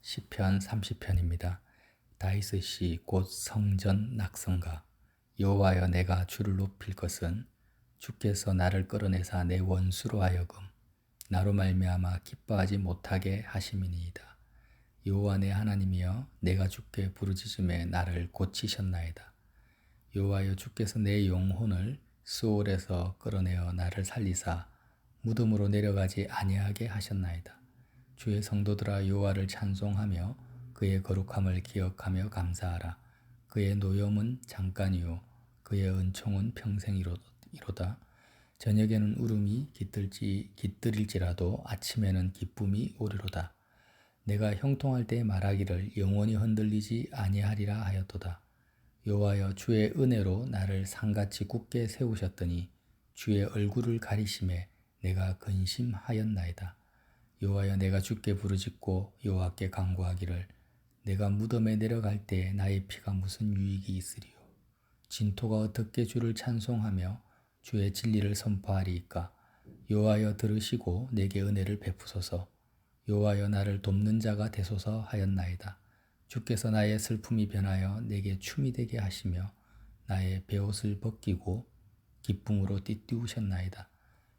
시편 30편입니다. 다윗의 시 곧 성전 낙성가. 여호와여, 내가 주를 높일 것은 주께서 나를 끌어내사 내 원수로 하여금 나로 말미암아 기뻐하지 못하게 하심이니이다. 여호와 내 하나님이여, 내가 주께 부르짖음에 나를 고치셨나이다. 여호와여, 주께서 내 영혼을 수올에서 끌어내어 나를 살리사 무덤으로 내려가지 아니하게 하셨나이다. 주의 성도들아, 여호와를 찬송하며 그의 거룩함을 기억하며 감사하라. 그의 노염은 잠깐이요 그의 은총은 평생이로다. 저녁에는 울음이 깃들일지라도 아침에는 기쁨이 오리로다. 내가 형통할 때 말하기를 영원히 흔들리지 아니하리라 하였도다. 여호와여, 주의 은혜로 나를 상같이 굳게 세우셨더니 주의 얼굴을 가리심에 내가 근심하였나이다. 여호와여, 내가 주께 부르짖고 여호와께 간구하기를 내가 무덤에 내려갈 때 나의 피가 무슨 유익이 있으리요. 진토가 어떻게 주를 찬송하며 주의 진리를 선포하리이까. 여호와여, 들으시고 내게 은혜를 베푸소서. 여호와여, 나를 돕는 자가 되소서 하였나이다. 주께서 나의 슬픔이 변하여 내게 춤이 되게 하시며 나의 베옷을 벗기고 기쁨으로 띠띠우셨나이다.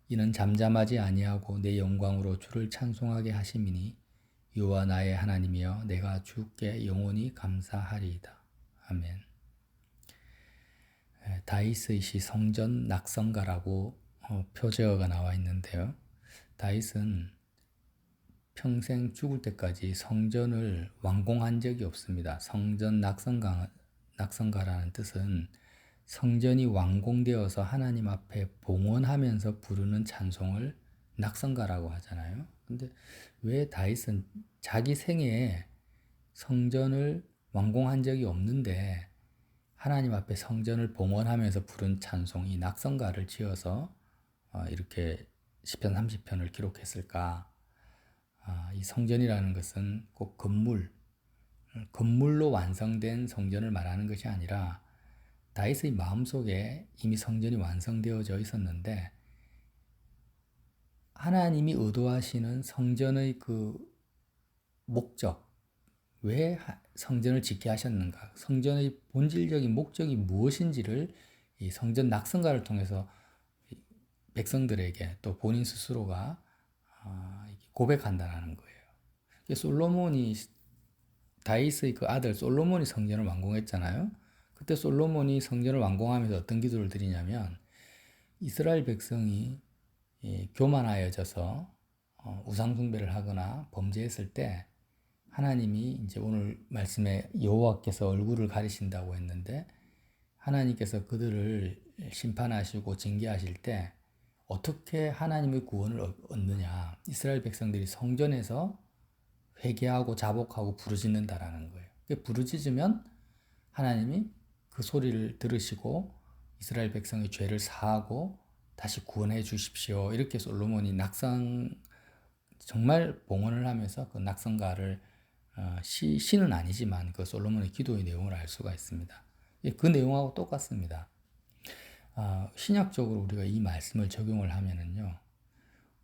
이는 잠잠하지 아니하고 내 영광으로 주를 찬송하게 하심이니 여호와 나의 하나님이여, 내가 주께 영원히 감사하리이다. 아멘. 다윗의 시 성전 낙성가라고 표제어가 나와 있는데요. 다윗은 평생 죽을 때까지 성전을 완공한 적이 없습니다. 성전 낙성가라는 뜻은 성전이 완공되어서 하나님 앞에 봉헌하면서 부르는 찬송을 낙성가라고 하잖아요. 근데 왜 다윗은 자기 생애에 성전을 완공한 적이 없는데 하나님 앞에 성전을 봉헌하면서 부른 찬송, 이 낙성가를 지어서 이렇게 시편 30편을 기록했을까? 이 성전이라는 것은 꼭 건물로 완성된 성전을 말하는 것이 아니라 다윗의 마음속에 이미 성전이 완성되어져 있었는데 하나님이 의도하시는 성전의 그 목적, 왜 성전을 짓게 하셨는가, 성전의 본질적인 목적이 무엇인지를 이 성전 낙성가를 통해서 백성들에게 또 본인 스스로가 고백한다는 거예요. 솔로몬이, 다윗의 그 아들 솔로몬이 성전을 완공했잖아요. 그때 솔로몬이 성전을 완공하면서 어떤 기도를 드리냐면 이스라엘 백성이 교만하여져서 우상 숭배를 하거나 범죄했을 때 하나님이 이제 오늘 말씀에 여호와께서 얼굴을 가리신다고 했는데 하나님께서 그들을 심판하시고 징계하실 때 어떻게 하나님의 구원을 얻느냐, 이스라엘 백성들이 성전에서 회개하고 자복하고 부르짖는다라는 거예요. 부르짖으면 하나님이 그 소리를 들으시고 이스라엘 백성의 죄를 사하고 다시 구원해 주십시오. 이렇게 솔로몬이 정말 봉헌을 하면서 그 낙성가를 시는 아니지만 그 솔로몬의 기도의 내용을 알 수가 있습니다. 그 내용하고 똑같습니다. 신약적으로 우리가 이 말씀을 적용을 하면은요,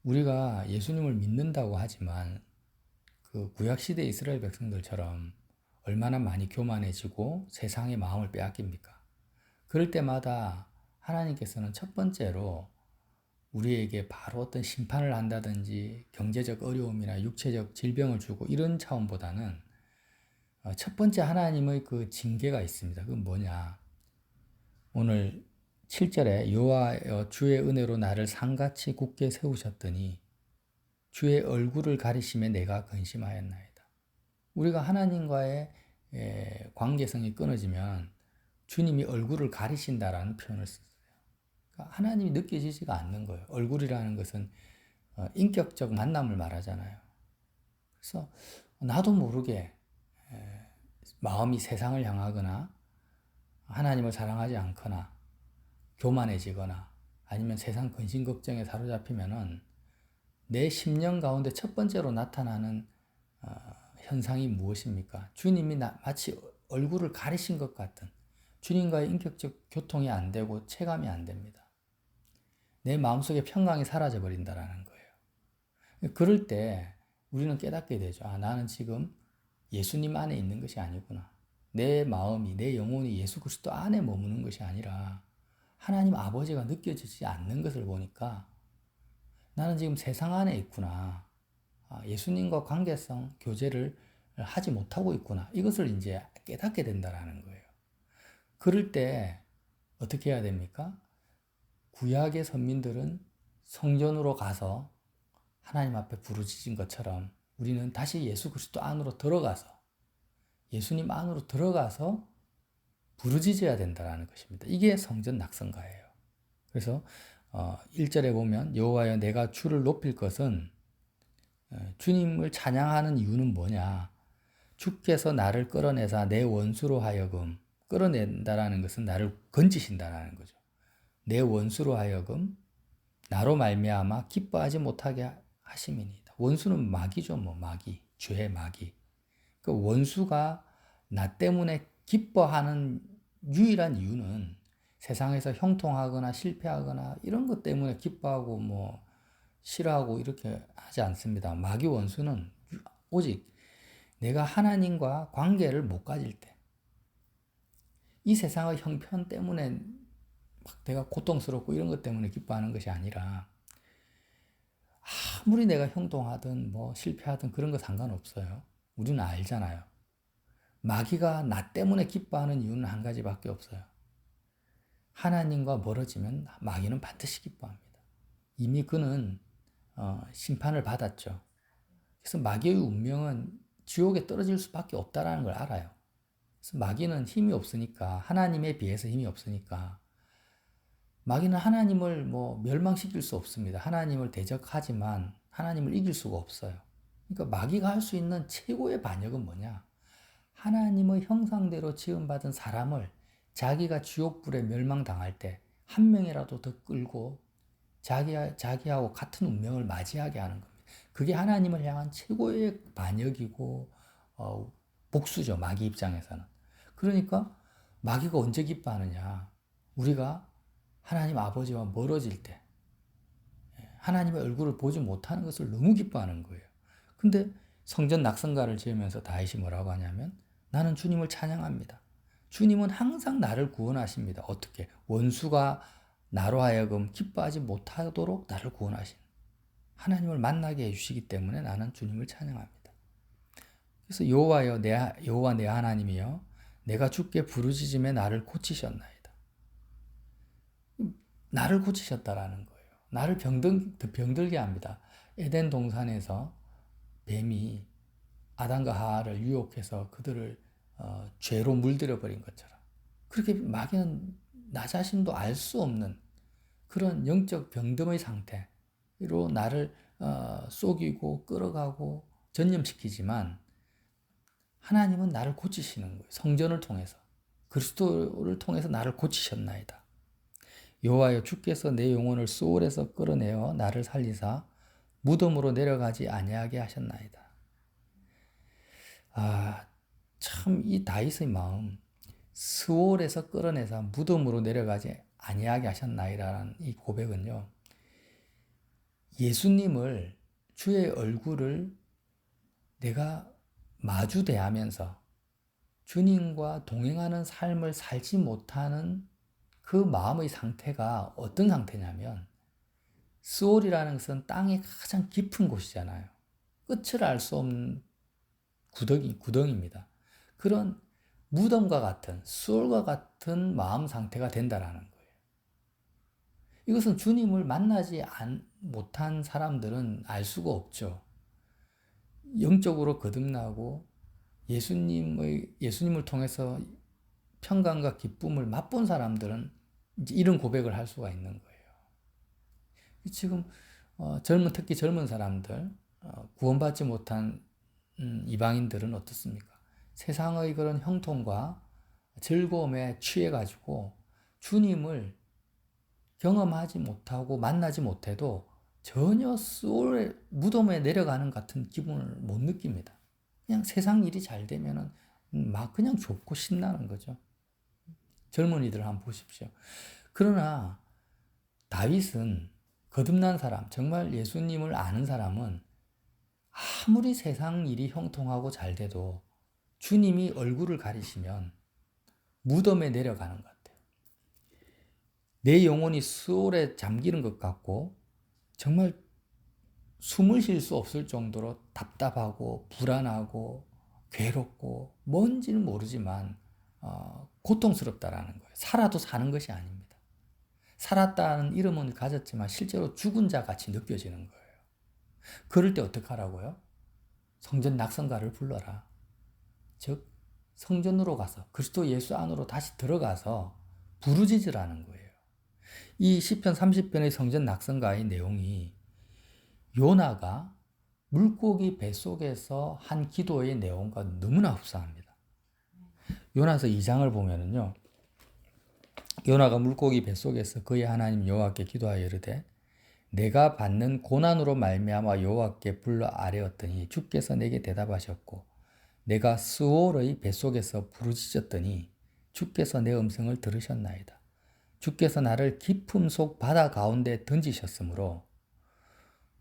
우리가 예수님을 믿는다고 하지만 그 구약시대 이스라엘 백성들처럼 얼마나 많이 교만해지고 세상의 마음을 빼앗깁니까? 그럴 때마다 하나님께서는 첫 번째로 우리에게 바로 어떤 심판을 한다든지 경제적 어려움이나 육체적 질병을 주고 이런 차원보다는 첫 번째 하나님의 그 징계가 있습니다. 그건 뭐냐? 오늘 7절에 여호와여, 주의 은혜로 나를 상같이 굳게 세우셨더니 주의 얼굴을 가리심에 내가 근심하였나이다. 우리가 하나님과의 관계성이 끊어지면 주님이 얼굴을 가리신다라는 표현을 썼어요. 그러니까 하나님이 느껴지지가 않는 거예요. 얼굴이라는 것은 인격적 만남을 말하잖아요. 그래서 나도 모르게 마음이 세상을 향하거나 하나님을 사랑하지 않거나 교만해지거나 아니면 세상 근심 걱정에 사로잡히면은 내 심령 가운데 첫 번째로 나타나는 현상이 무엇입니까? 주님이 마치 얼굴을 가리신 것 같은, 주님과의 인격적 교통이 안 되고 체감이 안 됩니다. 내 마음속에 평강이 사라져 버린다라는 거예요. 그럴 때 우리는 깨닫게 되죠. 나는 지금 예수님 안에 있는 것이 아니구나. 내 마음이, 내 영혼이 예수 그리스도 안에 머무는 것이 아니라 하나님 아버지가 느껴지지 않는 것을 보니까 나는 지금 세상 안에 있구나. 예수님과 관계성, 교제를 하지 못하고 있구나. 이것을 이제 깨닫게 된다라는 거예요. 그럴 때 어떻게 해야 됩니까? 구약의 선민들은 성전으로 가서 하나님 앞에 부르짖은 것처럼 우리는 다시 예수 그리스도 안으로 들어가서 예수님 안으로 들어가서 부르짖어야 된다는 것입니다. 이게 성전 낙성가예요. 그래서 1절에 보면 여호와여 내가 주를 높일 것은 주님을 찬양하는 이유는 뭐냐? 주께서 나를 끌어내사 내 원수로 하여금 끌어낸다라는 것은 나를 건지신다라는 거죠. 내 원수로 하여금 나로 말미암아 기뻐하지 못하게 하심이니이다. 원수는 마귀죠, 마귀, 죄의 마귀. 그 원수가 나 때문에 기뻐하는 유일한 이유는 세상에서 형통하거나 실패하거나 이런 것 때문에 기뻐하고 싫어하고 이렇게 하지 않습니다. 마귀 원수는 오직 내가 하나님과 관계를 못 가질 때, 이 세상의 형편 때문에 막 내가 고통스럽고 이런 것 때문에 기뻐하는 것이 아니라 아무리 내가 형통하든 실패하든 그런 거 상관없어요. 우리는 알잖아요. 마귀가 나 때문에 기뻐하는 이유는 한 가지밖에 없어요. 하나님과 멀어지면 마귀는 반드시 기뻐합니다. 이미 그는 심판을 받았죠. 그래서 마귀의 운명은 지옥에 떨어질 수밖에 없다라는 걸 알아요. 그래서 마귀는 힘이 없으니까, 하나님에 비해서 힘이 없으니까 마귀는 하나님을 멸망시킬 수 없습니다. 하나님을 대적하지만 하나님을 이길 수가 없어요. 그러니까 마귀가 할 수 있는 최고의 반역은 뭐냐? 하나님의 형상대로 지음받은 사람을 자기가 지옥불에 멸망당할 때 한 명이라도 더 끌고 자기하고 같은 운명을 맞이하게 하는 겁니다. 그게 하나님을 향한 최고의 반역이고 복수죠. 마귀 입장에서는. 그러니까 마귀가 언제 기뻐하느냐? 우리가 하나님 아버지와 멀어질 때 하나님의 얼굴을 보지 못하는 것을 너무 기뻐하는 거예요. 근데 성전 낙성가를 지으면서 다윗이 뭐라고 하냐면 나는 주님을 찬양합니다. 주님은 항상 나를 구원하십니다. 어떻게? 원수가 나로 하여금 기뻐하지 못하도록 나를 구원하신 하나님을 만나게 해주시기 때문에 나는 주님을 찬양합니다. 그래서 여호와 내 하나님이여 내가 주께 부르짖음에 나를 고치셨나이다. 나를 고치셨다라는 거예요. 나를 병들게 합니다. 에덴 동산에서 뱀이 아담과 하와를 유혹해서 그들을 죄로 물들여 버린 것처럼 그렇게 마귀는 나 자신도 알 수 없는 그런 영적 병듦의 상태로 나를 속이고 끌어가고 전념시키지만 하나님은 나를 고치시는 거예요. 성전을 통해서 그리스도를 통해서 나를 고치셨나이다. 여호와여 주께서 내 영혼을 수월에서 끌어내어 나를 살리사 무덤으로 내려가지 아니하게 하셨나이다. 참 이 다윗의 마음, 스올에서 끌어내서 무덤으로 내려가지 아니하게 하셨나이라는 이 고백은요. 예수님을 주의 얼굴을 내가 마주 대하면서 주님과 동행하는 삶을 살지 못하는 그 마음의 상태가 어떤 상태냐면 스올이라는 것은 땅의 가장 깊은 곳이잖아요. 끝을 알 수 없는 구덩이입니다. 그런 무덤과 같은 스올과 같은 마음 상태가 된다라는 거예요. 이것은 주님을 만나지 못한 사람들은 알 수가 없죠. 영적으로 거듭나고 예수님을 통해서 평강과 기쁨을 맛본 사람들은 이제 이런 고백을 할 수가 있는 거예요. 지금 특히 젊은 사람들, 구원받지 못한 이방인들은 어떻습니까? 세상의 그런 형통과 즐거움에 취해가지고 주님을 경험하지 못하고 만나지 못해도 전혀 수월의 무덤에 내려가는 같은 기분을 못 느낍니다. 그냥 세상 일이 잘 되면은 막 그냥 좋고 신나는 거죠. 젊은이들 한번 보십시오. 그러나 다윗은 거듭난 사람, 정말 예수님을 아는 사람은 아무리 세상 일이 형통하고 잘 돼도 주님이 얼굴을 가리시면 무덤에 내려가는 것 같아요. 내 영혼이 수월에 잠기는 것 같고 정말 숨을 쉴 수 없을 정도로 답답하고 불안하고 괴롭고 뭔지는 모르지만 고통스럽다라는 거예요. 살아도 사는 것이 아닙니다. 살았다는 이름은 가졌지만 실제로 죽은 자 같이 느껴지는 거예요. 그럴 때 어떻게 하라고요? 성전 낙성가를 불러라. 즉 성전으로 가서 그리스도 예수 안으로 다시 들어가서 부르짖으라는 거예요. 이 시편 30편의 성전 낙성가의 내용이 요나가 물고기 뱃속에서 한 기도의 내용과 너무나 흡사합니다. 요나서 2장을 보면은요. 요나가 물고기 뱃속에서 그의 하나님 여호와께 기도하여 이르되 내가 받는 고난으로 말미암아 여호와께 불러 아뢰었더니 주께서 내게 대답하셨고 내가 스올의 뱃속에서 부르짖었더니 주께서 내 음성을 들으셨나이다. 주께서 나를 깊음 속 바다 가운데 던지셨으므로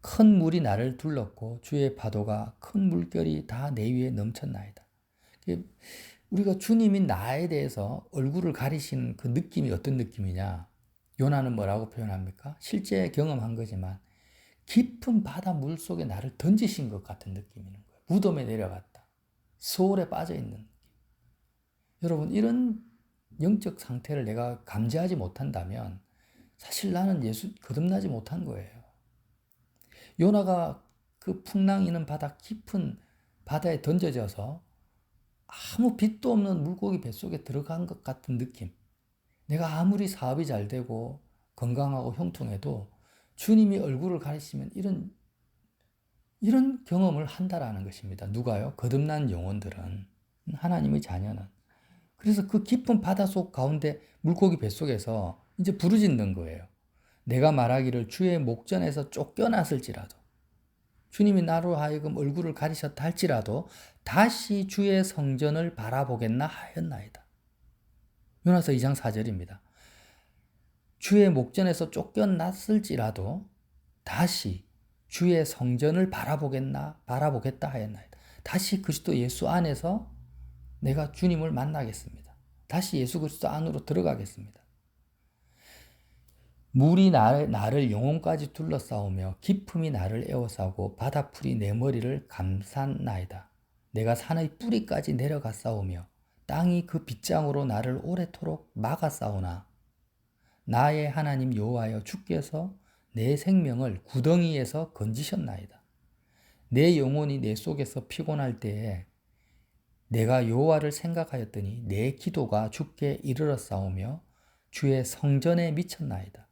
큰 물이 나를 둘렀고 주의 파도가 큰 물결이 다 내 위에 넘쳤나이다. 우리가 주님이 나에 대해서 얼굴을 가리시는 그 느낌이 어떤 느낌이냐? 요나는 뭐라고 표현합니까? 실제 경험한 거지만 깊은 바다 물 속에 나를 던지신 것 같은 느낌이는 거예요. 무덤에 내려갔다. 소홀에 빠져 있는 느낌. 여러분 이런 영적 상태를 내가 감지하지 못한다면 사실 나는 예수 거듭나지 못한 거예요. 요나가 그 풍랑이는 바다 깊은 바다에 던져져서 아무 빛도 없는 물고기 뱃속에 들어간 것 같은 느낌. 내가 아무리 사업이 잘 되고 건강하고 형통해도 주님이 얼굴을 가리시면 이런 경험을 한다라는 것입니다. 누가요? 거듭난 영혼들은, 하나님의 자녀는. 그래서 그 깊은 바닷속 가운데 물고기 뱃속에서 이제 부르짖는 거예요. 내가 말하기를 주의 목전에서 쫓겨났을지라도 주님이 나로 하여금 얼굴을 가리셨다 할지라도 다시 주의 성전을 바라보겠나 하였나이다. 요나서 2장 4절입니다. 주의 목전에서 쫓겨났을지라도 다시 주의 성전을 바라보겠다 하였나이다. 다시 그리스도 예수 안에서 내가 주님을 만나겠습니다. 다시 예수 그리스도 안으로 들어가겠습니다. 물이 나를 영혼까지 둘러싸우며 깊음이 나를 에워싸고 바다풀이 내 머리를 감쌌나이다. 내가 산의 뿌리까지 내려갔사오며 땅이 그 빗장으로 나를 오래도록 막았사오나 나의 하나님 여호와여 주께서 내 생명을 구덩이에서 건지셨나이다. 내 영혼이 내 속에서 피곤할 때에 내가 여호와를 생각하였더니 내 기도가 주께 이르렀사오며 주의 성전에 미쳤나이다.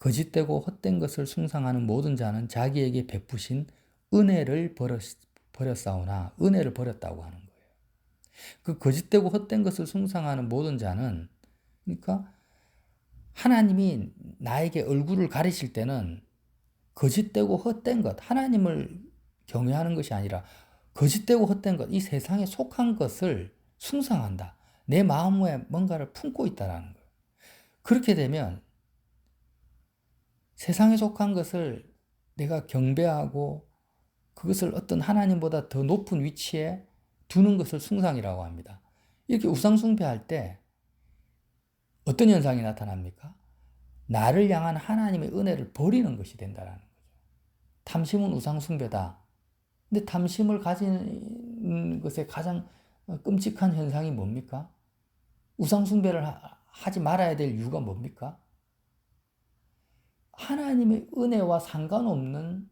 거짓되고 헛된 것을 숭상하는 모든 자는 자기에게 베푸신 은혜를 버렸사오나 은혜를 버렸다고 하는 거예요. 그 거짓되고 헛된 것을 숭상하는 모든 자는 그러니까 하나님이 나에게 얼굴을 가리실 때는 거짓되고 헛된 것, 하나님을 경외하는 것이 아니라 거짓되고 헛된 것, 이 세상에 속한 것을 숭상한다. 내 마음에 뭔가를 품고 있다라는 거예요. 그렇게 되면 세상에 속한 것을 내가 경배하고 그것을 어떤 하나님보다 더 높은 위치에 두는 것을 숭상이라고 합니다. 이렇게 우상 숭배할 때 어떤 현상이 나타납니까? 나를 향한 하나님의 은혜를 버리는 것이 된다는 거죠. 탐심은 우상 숭배다. 근데 탐심을 가진 것의 가장 끔찍한 현상이 뭡니까? 우상 숭배를 하지 말아야 될 이유가 뭡니까? 하나님의 은혜와 상관없는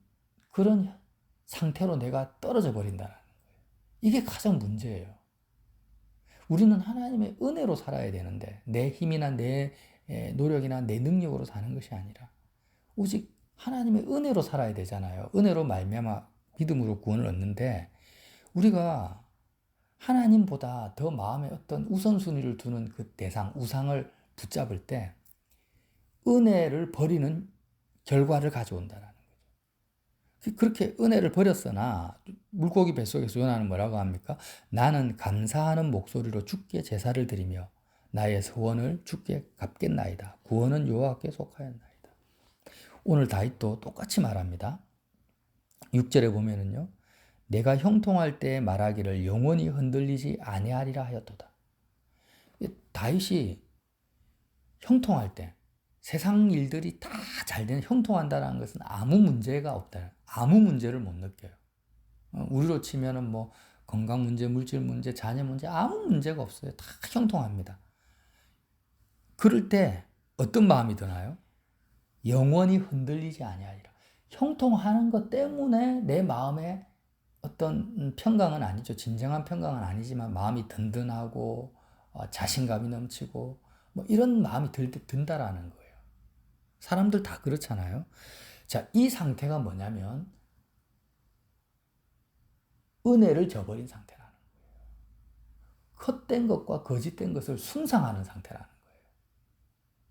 그런 상태로 내가 떨어져 버린다는 거예요. 이게 가장 문제예요. 우리는 하나님의 은혜로 살아야 되는데 내 힘이나 내 노력이나 내 능력으로 사는 것이 아니라 오직 하나님의 은혜로 살아야 되잖아요. 은혜로 말미암아 믿음으로 구원을 얻는데 우리가 하나님보다 더 마음에 어떤 우선순위를 두는 그 대상, 우상을 붙잡을 때 은혜를 버리는 결과를 가져온다는 거죠. 그렇게 은혜를 버렸으나 물고기 뱃속에서 요나는 뭐라고 합니까? 나는 감사하는 목소리로 주께 제사를 드리며 나의 소원을 주께 갚겠나이다. 구원은 여호와께 속하였나이다. 오늘 다윗도 똑같이 말합니다. 6절에 보면은요. 내가 형통할 때 말하기를 영원히 흔들리지 아니하리라 하였도다. 다윗이 형통할 때 세상 일들이 다 잘 되는, 형통한다는 것은 아무 문제가 없다. 아무 문제를 못 느껴요. 우리로 치면은 뭐 건강 문제, 물질 문제, 자녀 문제 아무 문제가 없어요. 다 형통합니다. 그럴 때 어떤 마음이 드나요? 영원히 흔들리지 아니하리라. 형통하는 것 때문에 내 마음에 어떤 평강은 아니죠. 진정한 평강은 아니지만 마음이 든든하고 자신감이 넘치고 뭐 이런 마음이 든다라는 거예요. 사람들 다 그렇잖아요. 자, 이 상태가 뭐냐면 은혜를 저버린 상태라는 거예요. 헛된 것과 거짓된 것을 숭상하는 상태라는 거예요.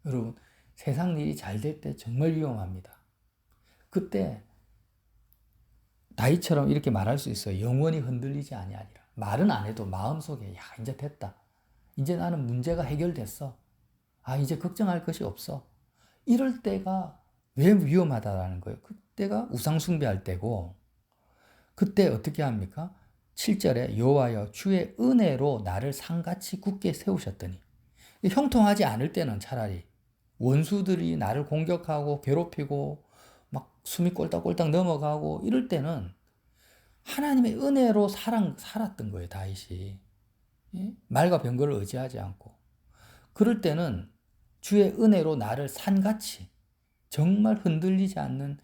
여러분, 세상 일이 잘 될 때 정말 위험합니다. 그때 다윗처럼 이렇게 말할 수 있어요. 영원히 흔들리지 아니하리라. 말은 안 해도 마음속에 야, 이제 됐다. 이제 나는 문제가 해결됐어. 아, 이제 걱정할 것이 없어. 이럴 때가 왜 위험하다라는 거예요. 그때가 우상 숭배할 때고, 그때 어떻게 합니까? 7절에 여호와여 주의 은혜로 나를 산같이 굳게 세우셨더니, 형통하지 않을 때는 차라리 원수들이 나를 공격하고 괴롭히고 막 숨이 꼴딱꼴딱 넘어가고 이럴 때는 하나님의 은혜로 살았던 거예요, 다윗이. 말과 병거를 의지하지 않고. 그럴 때는 주의 은혜로 나를 산같이 정말 흔들리지 않는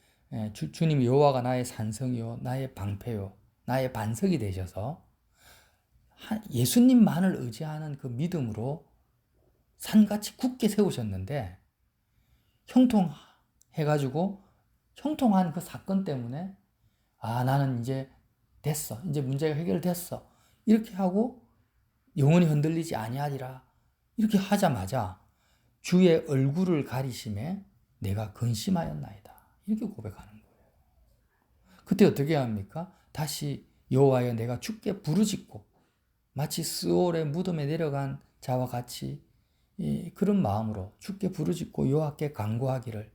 주님 여호와가 나의 산성이요 나의 방패요 나의 반석이 되셔서 예수님만을 의지하는 그 믿음으로 산같이 굳게 세우셨는데, 형통해가지고 형통한 그 사건 때문에 아, 나는 이제 됐어, 이제 문제가 해결됐어, 이렇게 하고 영원히 흔들리지 아니하리라 이렇게 하자마자 주의 얼굴을 가리심에 내가 근심하였나이다 이렇게 고백하는 거예요. 그때 어떻게 합니까? 다시 여호와여 내가 주께 부르짖고 마치 스올의 무덤에 내려간 자와 같이 그런 마음으로 주께 부르짖고 여호와께 간구하기를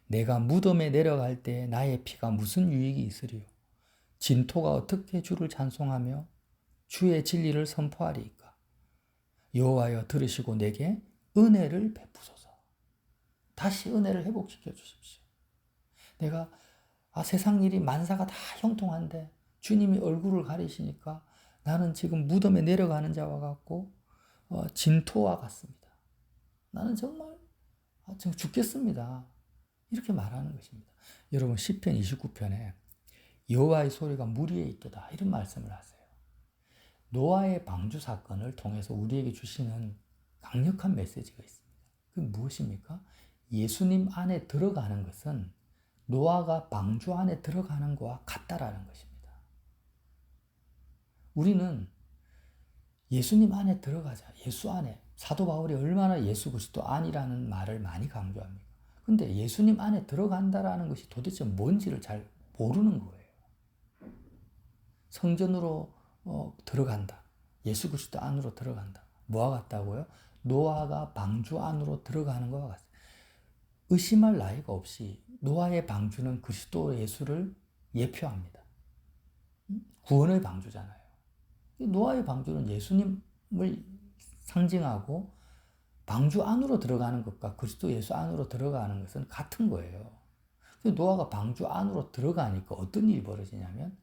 내가 무덤에 내려갈 때 나의 피가 무슨 유익이 있으리요? 진토가 어떻게 주를 찬송하며 주의 진리를 선포하리이까? 여호와여 들으시고 내게 은혜를 베푸소서. 다시 은혜를 회복시켜 주십시오. 내가 세상 일이 만사가 다 형통한데 주님이 얼굴을 가리시니까 나는 지금 무덤에 내려가는 자와 같고 진토와 같습니다. 나는 정말 지금 죽겠습니다. 이렇게 말하는 것입니다. 여러분 시편 29편에 여호와의 소리가 무리에 있도다 이런 말씀을 하세요. 노아의 방주 사건을 통해서 우리에게 주시는 강력한 메시지가 있습니다. 그게 무엇입니까? 예수님 안에 들어가는 것은 노아가 방주 안에 들어가는 것과 같다라는 것입니다. 우리는 예수님 안에 들어가자. 예수 안에. 사도 바울이 얼마나 예수 그리스도 안이라는 말을 많이 강조합니까? 근데 예수님 안에 들어간다라는 것이 도대체 뭔지를 잘 모르는 거예요. 성전으로 들어간다. 예수 그리스도 안으로 들어간다. 뭐와 같다고요? 노아가 방주 안으로 들어가는 것과 같습니다. 의심할 나위가 없이 노아의 방주는 그리스도 예수를 예표합니다. 구원의 방주잖아요. 노아의 방주는 예수님을 상징하고 방주 안으로 들어가는 것과 그리스도 예수 안으로 들어가는 것은 같은 거예요. 노아가 방주 안으로 들어가니까 어떤 일이 벌어지냐면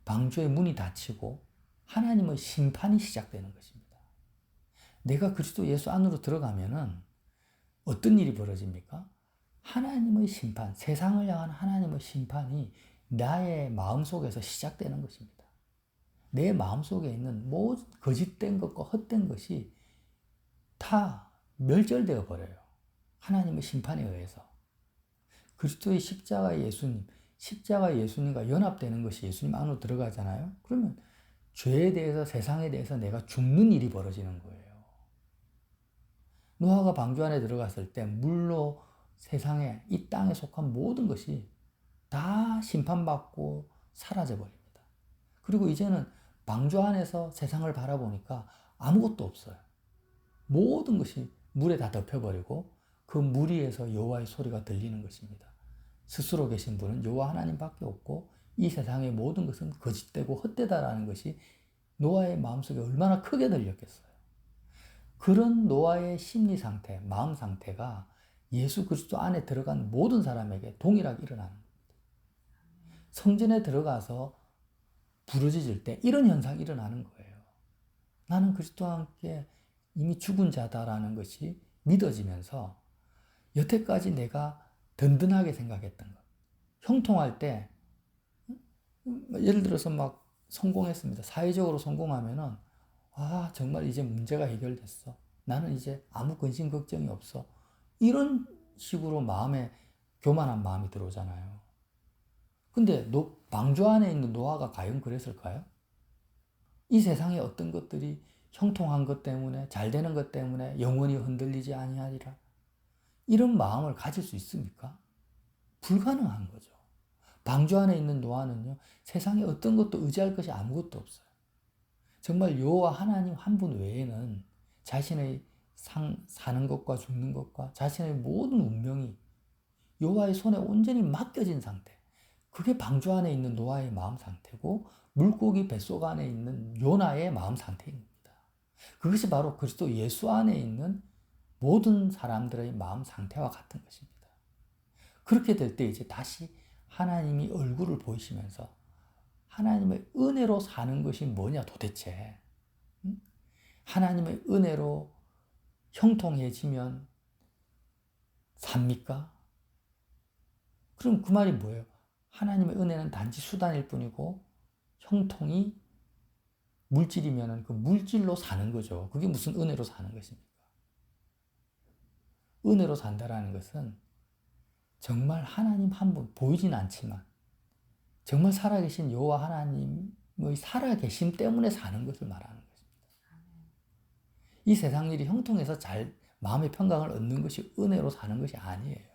방주의 문이 닫히고 하나님의 심판이 시작되는 것입니다. 내가 그리스도 예수 안으로 들어가면은 어떤 일이 벌어집니까? 하나님의 심판, 세상을 향한 하나님의 심판이 나의 마음속에서 시작되는 것입니다. 내 마음속에 있는 모든 거짓된 것과 헛된 것이 다 멸절되어 버려요. 하나님의 심판에 의해서. 그리스도의 십자가의 예수님, 십자가의 예수님과 연합되는 것이 예수님 안으로 들어가잖아요. 그러면 죄에 대해서, 세상에 대해서 내가 죽는 일이 벌어지는 거예요. 노아가 방주 안에 들어갔을 때 물로 세상에, 이 땅에 속한 모든 것이 다 심판받고 사라져 버립니다. 그리고 이제는 방주 안에서 세상을 바라보니까 아무것도 없어요. 모든 것이 물에 다 덮여버리고 그 물 위에서 여호와의 소리가 들리는 것입니다. 스스로 계신 분은 여호와 하나님밖에 없고 이 세상의 모든 것은 거짓되고 헛되다라는 것이 노아의 마음속에 얼마나 크게 들렸겠어요. 그런 노아의 심리 상태, 마음 상태가 예수 그리스도 안에 들어간 모든 사람에게 동일하게 일어나는 겁니다. 성전에 들어가서 부르짖을 때 이런 현상이 일어나는 거예요. 나는 그리스도와 함께 이미 죽은 자다라는 것이 믿어지면서 여태까지 내가 든든하게 생각했던 것. 형통할 때 예를 들어서 막 성공했습니다. 사회적으로 성공하면은 정말 이제 문제가 해결됐어. 나는 이제 아무 근심 걱정이 없어. 이런 식으로 마음에 교만한 마음이 들어오잖아요. 근데 방주 안에 있는 노아가 과연 그랬을까요? 이 세상의 어떤 것들이 형통한 것 때문에, 잘 되는 것 때문에 영원히 흔들리지 아니하리라. 이런 마음을 가질 수 있습니까? 불가능한 거죠. 방주 안에 있는 노아는요, 세상에 어떤 것도 의지할 것이 아무것도 없어요. 정말 여호와 하나님 한 분 외에는 자신의 사는 것과 죽는 것과 자신의 모든 운명이 여호와의 손에 온전히 맡겨진 상태. 그게 방주 안에 있는 노아의 마음 상태고 물고기 뱃속 안에 있는 요나의 마음 상태입니다. 그것이 바로 그리스도 예수 안에 있는 모든 사람들의 마음 상태와 같은 것입니다. 그렇게 될 때 이제 다시 하나님이 얼굴을 보이시면서 하나님의 은혜로 사는 것이 뭐냐 도대체. 하나님의 은혜로 형통해지면 삽니까? 그럼 그 말이 뭐예요? 하나님의 은혜는 단지 수단일 뿐이고 형통이 물질이면 그 물질로 사는 거죠. 그게 무슨 은혜로 사는 것입니까? 은혜로 산다라는 것은 정말 하나님 한 분 보이진 않지만 정말 살아계신 여호와 하나님의 살아계심 때문에 사는 것을 말하는 것입니다. 이 세상 일이 형통해서 잘 마음의 평강을 얻는 것이 은혜로 사는 것이 아니에요.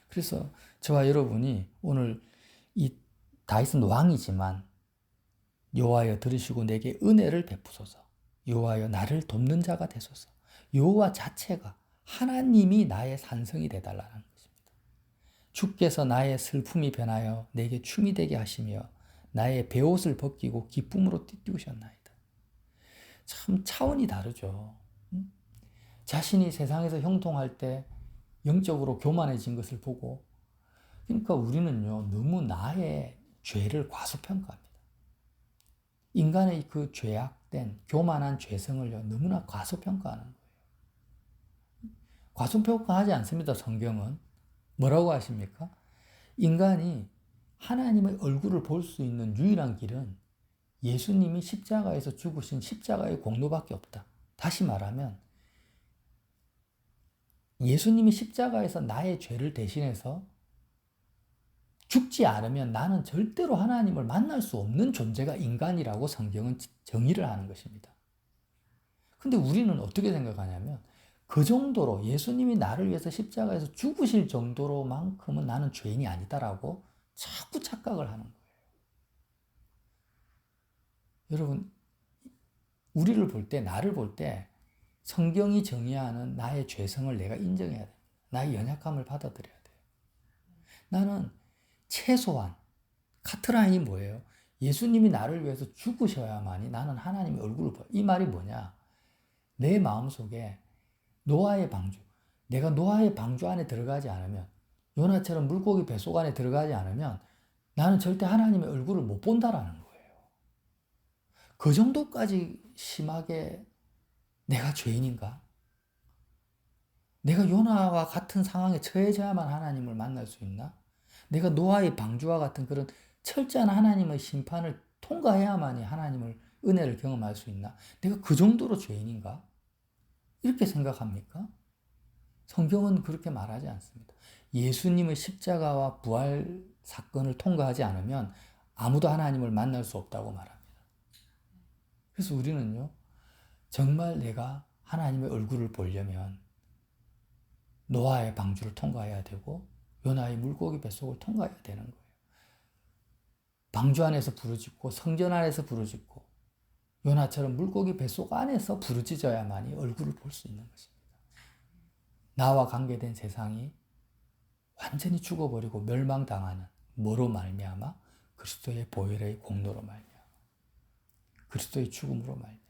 그래서 저와 여러분이 오늘 이 다윗은 왕이지만 여호와여 들으시고 내게 은혜를 베푸소서. 여호와여 나를 돕는 자가 되소서. 여호와 자체가 하나님이 나의 산성이 되달라는 것입니다. 주께서 나의 슬픔이 변하여 내게 춤이 되게 하시며 나의 베옷을 벗기고 기쁨으로 띠띠우셨나이다. 참 차원이 다르죠. 자신이 세상에서 형통할 때 영적으로 교만해진 것을 보고 그러니까 우리는요 너무 나의 죄를 과소평가합니다. 인간의 그 죄악된 교만한 죄성을요 너무나 과소평가하는 거예요. 과소평가하지 않습니다. 성경은 뭐라고 하십니까? 인간이 하나님의 얼굴을 볼 수 있는 유일한 길은 예수님이 십자가에서 죽으신 십자가의 공로밖에 없다. 다시 말하면 예수님이 십자가에서 나의 죄를 대신해서 죽지 않으면 나는 절대로 하나님을 만날 수 없는 존재가 인간이라고 성경은 정의를 하는 것입니다. 근데 우리는 어떻게 생각하냐면 그 정도로 예수님이 나를 위해서 십자가에서 죽으실 정도로만큼은 나는 죄인이 아니다라고 자꾸 착각을 하는 거예요. 여러분, 우리를 볼 때, 나를 볼 때 성경이 정의하는 나의 죄성을 내가 인정해야 돼. 나의 연약함을 받아들여야 돼. 나는 최소한 카트라인이 뭐예요? 예수님이 나를 위해서 죽으셔야만이 나는 하나님의 얼굴을 봐요. 이 말이 뭐냐? 내 마음속에 노아의 방주, 내가 노아의 방주 안에 들어가지 않으면 요나처럼 물고기 뱃속 안에 들어가지 않으면 나는 절대 하나님의 얼굴을 못 본다라는 거예요. 그 정도까지 심하게 내가 죄인인가? 내가 요나와 같은 상황에 처해져야만 하나님을 만날 수 있나? 내가 노아의 방주와 같은 그런 철저한 하나님의 심판을 통과해야만이 하나님을 은혜를 경험할 수 있나? 내가 그 정도로 죄인인가? 이렇게 생각합니까? 성경은 그렇게 말하지 않습니다. 예수님의 십자가와 부활 사건을 통과하지 않으면 아무도 하나님을 만날 수 없다고 말합니다. 그래서 우리는요, 정말 내가 하나님의 얼굴을 보려면 노아의 방주를 통과해야 되고 요나의 물고기 뱃속을 통과해야 되는 거예요. 방주 안에서 부르짖고 성전 안에서 부르짖고 요나처럼 물고기 뱃속 안에서 부르짖어야만이 얼굴을 볼 수 있는 것입니다. 나와 관계된 세상이 완전히 죽어버리고 멸망당하는 뭐로 말미암아? 그리스도의 보혈의 공로로 말미암아. 그리스도의 죽음으로 말미암아.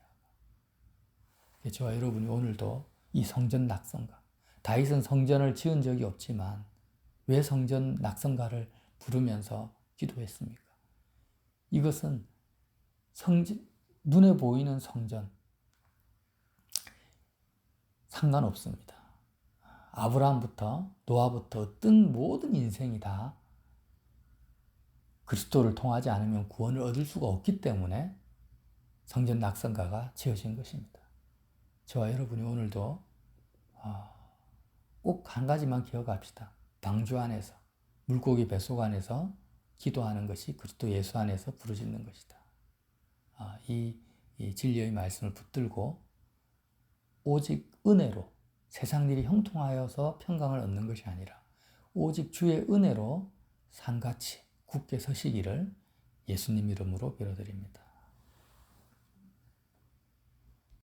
저와 여러분이 오늘도 이 성전 낙성가, 다윗은 성전을 지은 적이 없지만 왜 성전 낙성가를 부르면서 기도했습니까? 이것은 눈에 보이는 성전 상관없습니다. 아브라함부터 노아부터 어떤 모든 인생이 다 그리스도를 통하지 않으면 구원을 얻을 수가 없기 때문에 성전 낙성가가 지어진 것입니다. 저와 여러분이 오늘도 꼭 한 가지만 기억합시다. 방주 안에서, 물고기 뱃속 안에서 기도하는 것이 그리스도 예수 안에서 부르짖는 것이다. 이 진리의 말씀을 붙들고 오직 은혜로, 세상 일이 형통하여서 평강을 얻는 것이 아니라 오직 주의 은혜로 산같이 굳게 서시기를 예수님 이름으로 빌어드립니다.